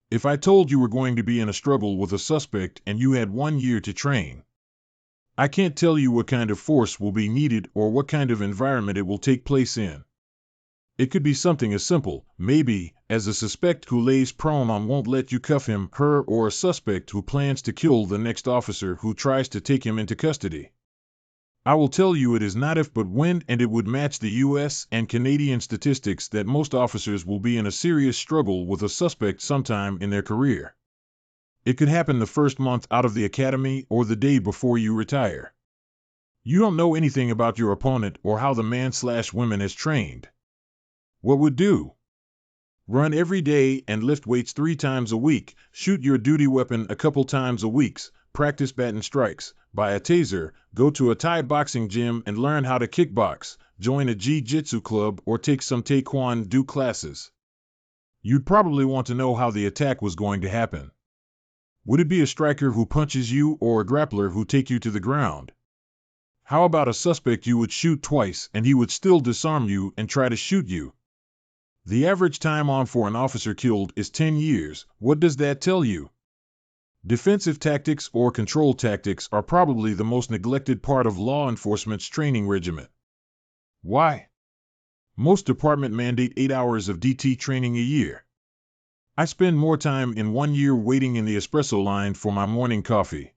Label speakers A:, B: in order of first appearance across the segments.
A: If I told you were going to be in a struggle with a suspect and you had 1 year to train, I can't tell you what kind of force will be needed or what kind of environment it will take place in. It could be something as simple, maybe, as a suspect who lays prone on won't let you cuff him, her, or a suspect who plans to kill the next officer who tries to take him into custody. I will tell you it is not if but when, and it would match the US and Canadian statistics that most officers will be in a serious struggle with a suspect sometime in their career. It could happen the first month out of the academy or the day before you retire. You don't know anything about your opponent or how the man/woman is trained. What would do? Run every day and lift weights 3 times a week, shoot your duty weapon a couple times a week, practice batting strikes, buy a taser, go to a Thai boxing gym and learn how to kickbox, join a jiu-jitsu club or take some taekwondo classes. You'd probably want to know how the attack was going to happen. Would it be a striker who punches you or a grappler who take you to the ground? How about a suspect you would shoot twice and he would still disarm you and try to shoot you? The average time on for an officer killed is 10 years. What does that tell you? Defensive tactics or control tactics are probably the most neglected part of law enforcement's training regimen. Why? Most departments mandate 8 hours of DT training a year. I spend more time in 1 year waiting in the espresso line for my morning coffee.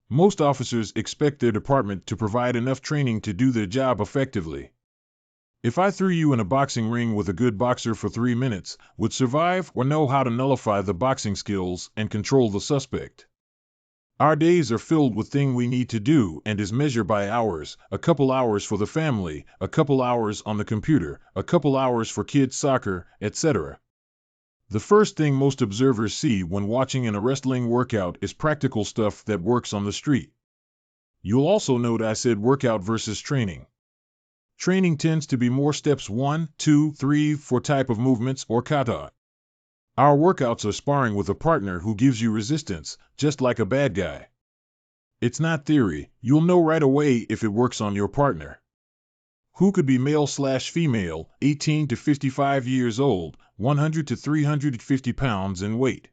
A: Most officers expect their department to provide enough training to do their job effectively. If I threw you in a boxing ring with a good boxer for 3 minutes, would survive or know how to nullify the boxing skills and control the suspect? Our days are filled with things we need to do and is measured by hours, a couple hours for the family, a couple hours on the computer, a couple hours for kids' soccer, etc. The first thing most observers see when watching a wrestling workout is practical stuff that works on the street. You'll also note I said workout versus training. Training tends to be more steps 1, 2, 3 for type of movements or kata. Our workouts are sparring with a partner who gives you resistance, just like a bad guy. It's not theory, you'll know right away if it works on your partner. Who could be male/female, 18 to 55 years old, 100 to 350 pounds in weight.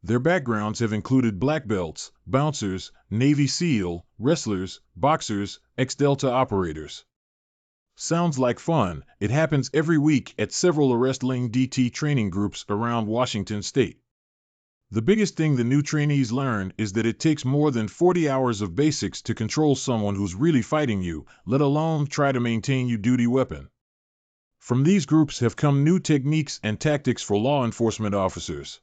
A: Their backgrounds have included black belts, bouncers, Navy SEAL, wrestlers, boxers, ex-Delta operators. Sounds like fun. It happens every week at several wrestling DT training groups around Washington state. The biggest thing the new trainees learn is that it takes more than 40 hours of basics to control someone who's really fighting you, let alone try to maintain your duty weapon. From these groups have come new techniques and tactics for law enforcement officers.